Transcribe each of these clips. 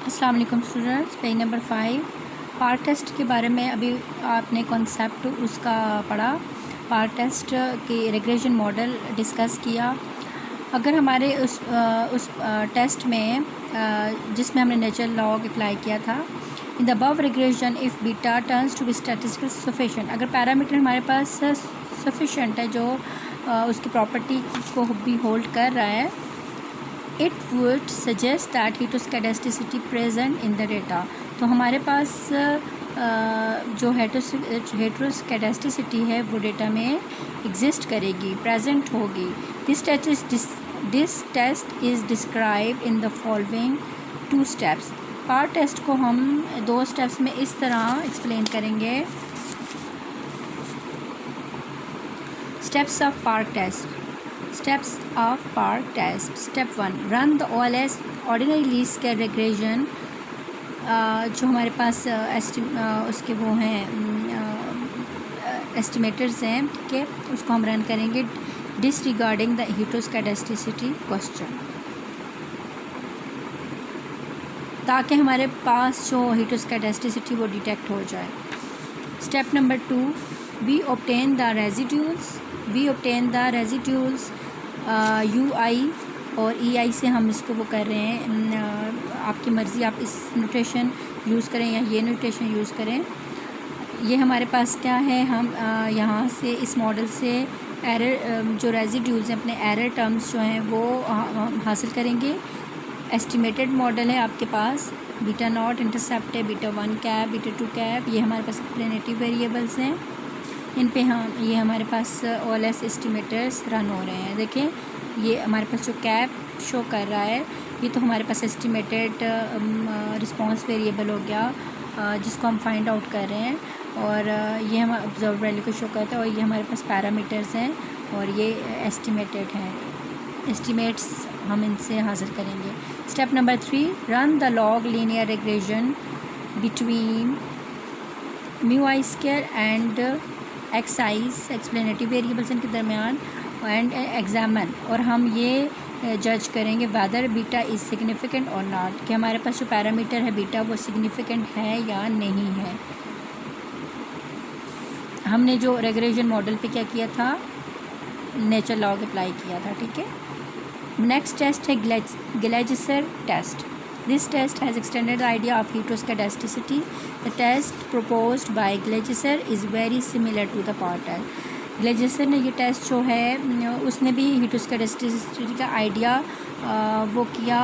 अस्सलाम वालेकुम students. Page number 5 part test के बारे में अभी आपने कॉन्सेप्ट उसका पढ़ा। पार्ट टेस्ट के रिग्रेशन मॉडल डिस्कस किया। अगर हमारे उस टेस्ट में जिसमें हमने नेचुरल लॉग अप्लाई किया था, in the above regression if beta turns to be statistically sufficient, अगर पैरामीटर हमारे पास सफिशिएंट है जो उसकी प्रॉपर्टी को भी होल्ड कर रहा है, it would suggest that heteroscedasticity present in the data. तो हमारे पास जो हेटरोस्केडास्टिसिटी है वो डेटा में एग्जिस्ट करेगी, प्रेजेंट होगी। This test is describe in the following 2 steps. Part test को हम 2 स्टेप्स में इस तरह एक्सप्लेन करेंगे। Steps of part test. Steps of part test. Step 1, run the OLS ordinary least square regression। जो हमारे पास उसके वो हैं एस्टिमेटर्स हैं, ठीक है, उसको हम रन करेंगे डिसरिगार्डिंग द हेटरोस्केडास्टिसिटी क्वेश्चन, ताकि हमारे पास जो हेटरोस्केडास्टिसिटी वो डिटेक्ट हो जाए। Step number 2, we obtain the residuals UI और EI से हम इसको वो कर रहे हैं। आपकी मर्ज़ी, आप इस नोटेशन यूज़ करें या ये नोटेशन यूज़ करें। ये हमारे पास क्या है, हम यहाँ से इस मॉडल से एरर जो रेजिड्यूल्स हैं, अपने एरर टर्म्स जो हैं वो हासिल करेंगे। एस्टिमेटेड मॉडल है आपके पास, बीटा नॉट इंटरसेप्ट है, बीटा 1 कैप, बीटा 2 कैप, ये हमारे पास एक्सप्लेनेटरी वेरिएबल्स हैं। इन पे हम ये हमारे पास OLS एस्टिमेटर्स रन हो रहे हैं। देखें, ये हमारे पास जो कैप शो कर रहा है, ये तो हमारे पास एस्टिमेटेड रिस्पांस वेरिएबल हो गया जिसको हम फाइंड आउट कर रहे हैं, और ये हम ऑब्जर्व वैल्यू को शो करता है, और ये हमारे पास पैरामीटर्स हैं और ये एस्टिमेटेड हैं। एस्टिमेट्स हम इनसे हासिल करेंगे। Step number 3, run the log linear regression between μi² and excise explanatory variables इनके दरमियान, एंड एग्जामन, और हम ये जज करेंगे वेदर बीटा इज़ सिग्निफिकेंट और नॉट, कि हमारे पास जो पैरामीटर है बीटा वो सिग्निफिकेंट है या नहीं है। हमने जो रिग्रेशन मॉडल पे क्या किया था, नेचुरल लॉग अप्लाई किया था, ठीक है। नेक्स्ट टेस्ट है ग्लेजिसर test. This test has extended the idea of heteroscedasticity. The test proposed by Glagiser is very similar to the part test. Glagiser ने ये टेस्ट जो है उसने भी heteroscedasticity का आइडिया वो किया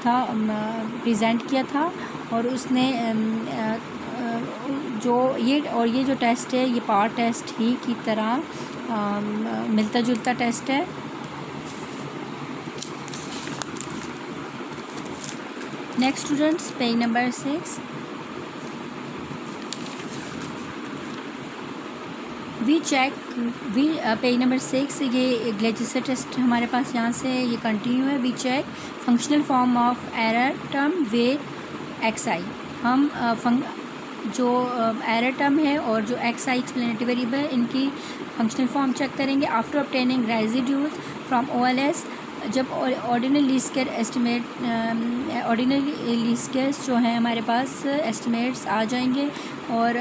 था, प्रेजेंट किया था, और उसने ये जो टेस्ट है ये पार्ट टेस्ट ही की तरह मिलता जुलता टेस्ट है। Next students, page number 6, page number 6, ये ग्लेजिसर टेस्ट हमारे पास यहाँ से ये कंटिन्यू है। We check functional form of error term with XI। हम जो एरर टर्म है और जो XI एक्सप्लेनेटरी वेरिएबल, इनकी फंक्शनल फॉर्म चेक करेंगे after obtaining residuals from OLS। जब ordinary least square estimate, ordinary least squares जो हैं हमारे पास एस्टिमेट्स आ जाएंगे, और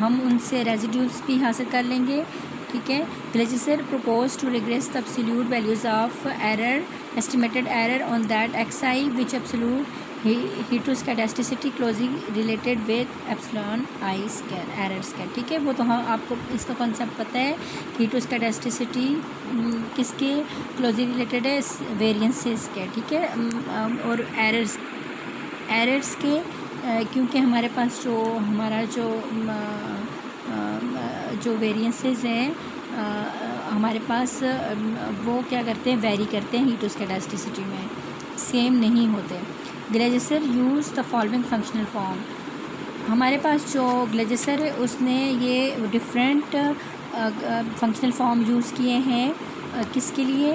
हम उनसे रेजिड्यूल्स भी हासिल कर लेंगे, ठीक है। Glejser propose to regress the absolute values of error, estimated error on that XI which absolute heteroscedasticity closely related with epsilon I square, error square, ठीक है। वो तो हाँ, आपको इसका कॉन्सेप्ट पता है कि हेटरोस्केडास्टिसिटी किसके क्लोजली रिलेटेड है, वेरिएंसेस के, ठीक है, और एरर्स के, क्योंकि हमारे पास हमारा जो वेरिएंसेस हैं हमारे पास वो क्या करते हैं, वेरी करते हैं, हेटरोस्केडास्टिसिटी में सेम नहीं होते। Glejser use the following functional form. हमारे पास जो ग्लेजिसर है उसने ये डिफरेंट फंक्शनल फॉर्म यूज़ किए हैं, किसके लिए,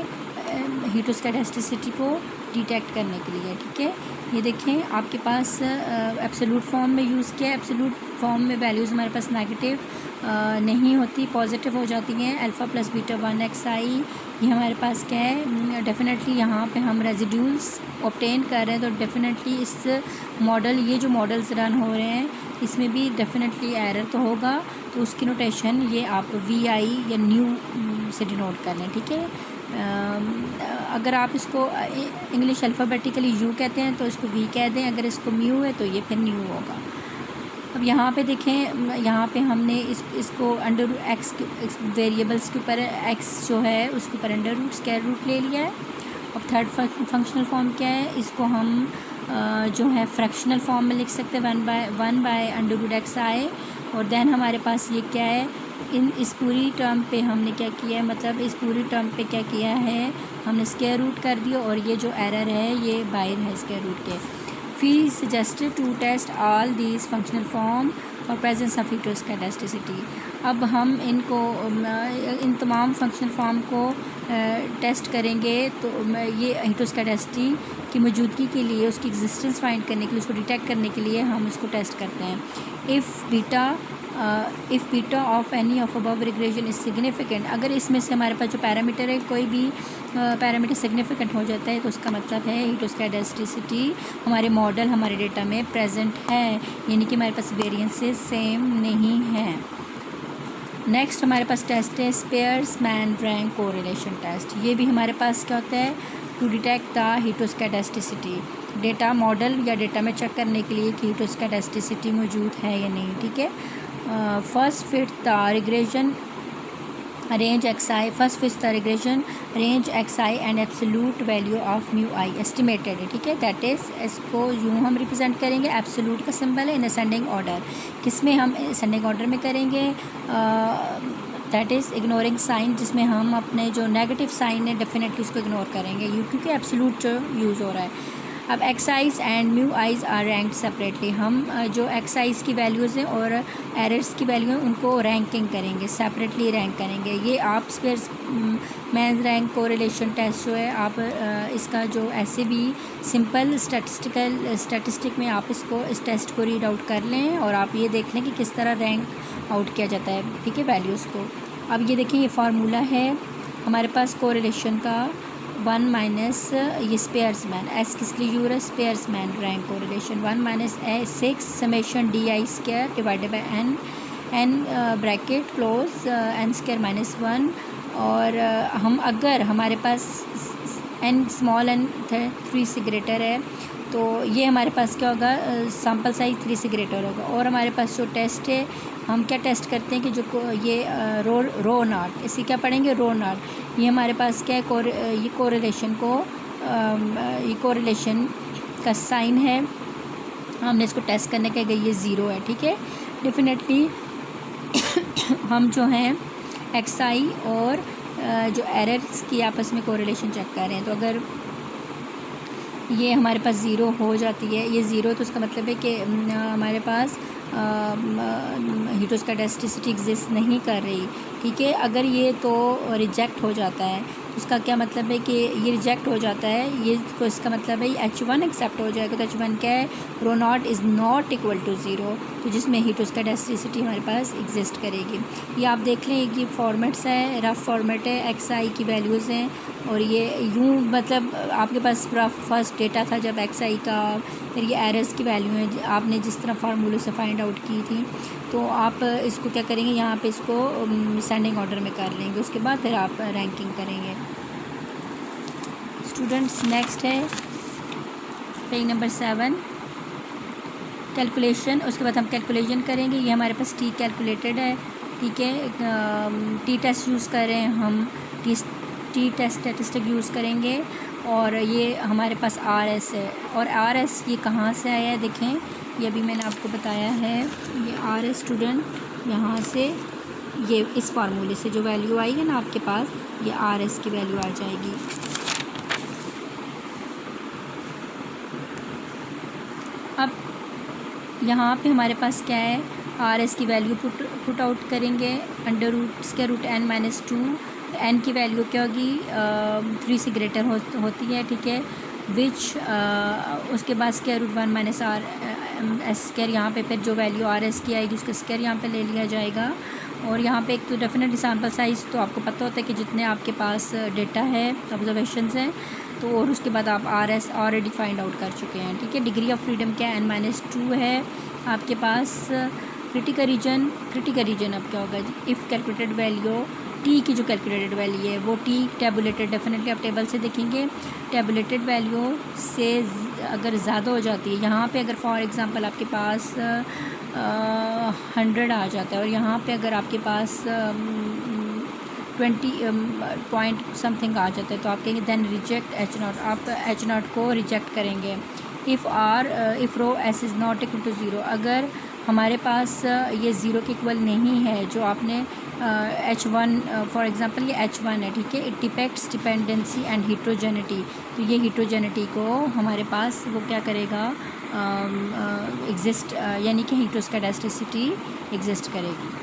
हेटरोस्केडास्टिसिटी को डिटेक्ट करने के लिए, ठीक है। ये देखें आपके पास एब्सोल्यूट फॉर्म में यूज़ किया है। एब्सोल्यूट फॉर्म में वैल्यूज़ हमारे पास नेगेटिव नहीं होती, पॉजिटिव हो जाती हैं। अल्फ़ा प्लस बीटा 1xi ये हमारे पास क्या है, डेफिनेटली यहाँ पे हम रेजिड्यूल्स ऑब्टेन कर रहे हैं, तो डेफिनेटली इस मॉडल, ये जो मॉडल्स रन हो रहे हैं इसमें भी डेफिनेटली एरर तो होगा। तो उसकी नोटेशन ये आप vi या न्यू से डिनोट कर लें, ठीक है। अगर आप इसको इंग्लिश अल्फ़ाबेटिकली यू कहते हैं तो इसको वी कह दें, अगर इसको म्यू है तो ये फिर न्यू होगा। अब यहाँ पे देखें, यहाँ पे हमने इसको अंडर रूट एक्स वेरिएबल्स के ऊपर एक्स जो है उसके ऊपर अंडर रूट स्क्वायर रूट ले लिया है। अब थर्ड फंक्शनल फॉर्म क्या है, इसको हम जो है फ्रैक्शनल फॉर्म में लिख सकते हैं 1 बाय अंडर रूट एक्स आई। और देन हमारे पास ये क्या है, इस पूरी टर्म पे हमने क्या किया है, मतलब इस पूरी टर्म पे क्या किया है, हमने स्क्वायर रूट कर दिया और ये जो एरर है ये बाहर है स्क्वायर रूट के। We suggested to test all these functional form for presence of heteroscedasticity. अब हम इनको इन तमाम फंक्शनल फॉर्म को टेस्ट करेंगे, तो ये हीटरोस्कैडास्टिसिटी की मौजूदगी के लिए, उसकी एग्जिस्टेंस फाइंड करने के लिए, उसको डिटेक्ट करने के लिए हम इसको टेस्ट करते हैं। If beta of any of above regression is significant, अगर इसमें से हमारे पास जो पैरामीटर है कोई भी पैरामीटर सिग्निफिकेंट हो जाता है तो उसका मतलब है हीटरोस्कैडास्टिसिटी हमारे मॉडल, हमारे डेटा में प्रेजेंट है, यानी कि हमारे पास वेरिएंसेस सेम नहीं हैं। नेक्स्ट हमारे पास टेस्ट है स्पेयर्समैन रैंक कोरिलेशन टेस्ट। ये भी हमारे पास क्या होता है, to detect the heteroscedasticity, data model या डेटा में चेक करने के लिए कि हीटरोस्कैडास्टिसिटी मौजूद है या नहीं, ठीक है। First fit the regression range xi, first fit the regression range xi and absolute value of mu I estimated है, ठीक है। दैट इज़, इसको यूँ हम रिप्रेजेंट करेंगे, एब्सोल्यूट का सिंबल है इन असेंडिंग ऑर्डर। किसमें हम असेंडिंग ऑर्डर में करेंगे, दैट इज़ इग्नोरिंग साइन, जिसमें हम अपने जो नेगेटिव साइन है डेफिनेटली उसको इग्नोर करेंगे क्योंकि एब्सोल्यूट जो यूज़ हो रहा है। अब x i's and mu i's are ranked separately, हम जो एक्स आइज़ की वैल्यूज़ हैं और एरर्स की वैल्यू हैं उनको रैंकिंग करेंगे, सेपरेटली रैंक करेंगे। ये आप स्पेयर्समैन रैंक कोरिलेशन टेस्ट जो है, आप इसका जो ऐसे भी सिंपल स्टैटिस्टिक में आप इसको, इस टेस्ट को रीड आउट कर लें और आप ये देख लें कि किस तरह रैंक आउट किया जाता है, ठीक है, वैल्यूज़ को। अब ये देखें, ये फार्मूला है हमारे पास कोरिलेशन का 1 माइनस ये स्पेयर्समैन, एस किसके लिए यूज़ है, Spearman rank correlation 1 minus 6 summation DI square divided by n bracket close n square minus 1। और हम अगर हमारे पास n स्मॉल n 3 से ग्रेटर है तो ये हमारे पास क्या होगा, सैम्पल साइज 3 से ग्रेटर होगा। और हमारे पास जो टेस्ट है, हम क्या टेस्ट करते हैं कि जो ये रो नॉट, इसे क्या पढ़ेंगे, रो नॉट, ये हमारे पास क्या है, ये कोरिलेशन को, ये कोरिलेशन का साइन है, हमने इसको टेस्ट करने के गए, ये ज़ीरो है, ठीक है। डेफिनेटली हम जो हैं xi और जो एरर्स की आपस में कोरिलेशन चेक कर रहे हैं, तो अगर ये हमारे पास ज़ीरो हो जाती है, ये ज़ीरो, तो उसका मतलब है कि हमारे पास हीटरोस्कैडास्टिसिटी एग्जिस्ट नहीं कर रही, ठीक है। अगर ये तो रिजेक्ट हो जाता है, उसका क्या मतलब है कि ये रिजेक्ट हो जाता है, ये तो इसका मतलब है H1 एक्सेप्ट हो जाएगा। तो H1 क्या है, rho naught is not equal to zero, तो जिसमें हीटरोस्कैडास्टिसिटी हमारे पास एग्जिस्ट करेगी। ये आप देख लें, ये फॉर्मेट्स है, रफ़ फॉर्मेट है, xi की वैल्यूज़ हैं और ये यूँ, मतलब आपके पास रफ़ फर्स्ट डेटा था जब xi का, फिर ये एरर्स की वैल्यू है आपने जिस तरह फार्मूले से फाइंड आउट की थी, तो आप इसको क्या करेंगे, यहाँ पे इसको सेंडिंग ऑर्डर में कर लेंगे, उसके बाद फिर आप रैंकिंग करेंगे। स्टूडेंट्स, नेक्स्ट है पेज नंबर 7 कैलकुलेशन। उसके बाद हम कैलकुलेशन करेंगे। ये हमारे पास टी कैलकुलेटेड है, ठीक है। टी टेस्ट यूज़ कर रहे हैं हम, टी टेस्ट स्टैटिस्टिक यूज़ करेंगे। और ये हमारे पास RS है, और RS ये कहाँ से आया है, देखें, ये अभी मैंने आपको बताया है, ये RS स्टूडेंट यहाँ से, ये इस फार्मूले से जो वैल्यू आई है ना आपके पास, ये RS की वैल्यू आ जाएगी। अब यहाँ पे हमारे पास क्या है, RS की वैल्यू पुट आउट करेंगे, under root square root n minus 2, n की वैल्यू क्या होगी, 3 से ग्रेटर होती है, ठीक है। विच उसके बाद square root 1 minus R S square, यहाँ पे फिर जो वैल्यू आर एस की आएगी उसका स्क्वायर यहाँ पे ले लिया जाएगा। और यहाँ पे एक तो डेफिनेटली सैम्पल साइज़ तो आपको पता होता है कि जितने आपके पास डेटा है, ऑब्जर्वेशंस हैं, तो और उसके बाद आप R S already find out कर चुके हैं, ठीक है। डिग्री ऑफ फ्रीडम क्या है, n-2 है आपके पास। क्रिटिकल रीजन अब क्या होगा जी, इफ़ कैलकुलेटेड वैल्यू टी की जो कैलकुलेटेड वैल्यू है वो टी टेबुलेटेड, डेफिनेटली आप टेबल से देखेंगे, टेबुलेटेड वैल्यू से अगर ज़्यादा हो जाती है, यहाँ पे अगर फॉर एग्ज़ाम्पल आपके पास 100 आ जाता है और यहाँ पे अगर आपके पास 20 पॉइंट समथिंग आ जाता है, तो आप कहेंगे देन रिजेक्ट H0, आप H0 को रिजेक्ट करेंगे। If rho S is not equal to 0, अगर हमारे पास ये 0 के इक्वल नहीं है, जो आपने H1 फॉर एग्ज़ाम्पल ये H1 है, ठीक है, इट डिपेक्ट्स डिपेंडेंसी एंड हीट्रोजेनिटी, तो ये हीट्रोजेनिटी को हमारे पास वो क्या करेगा, एग्जिस्ट यानी कि हीट्रोस्कैडास्टिसिटी एग्जिस्ट करेगी।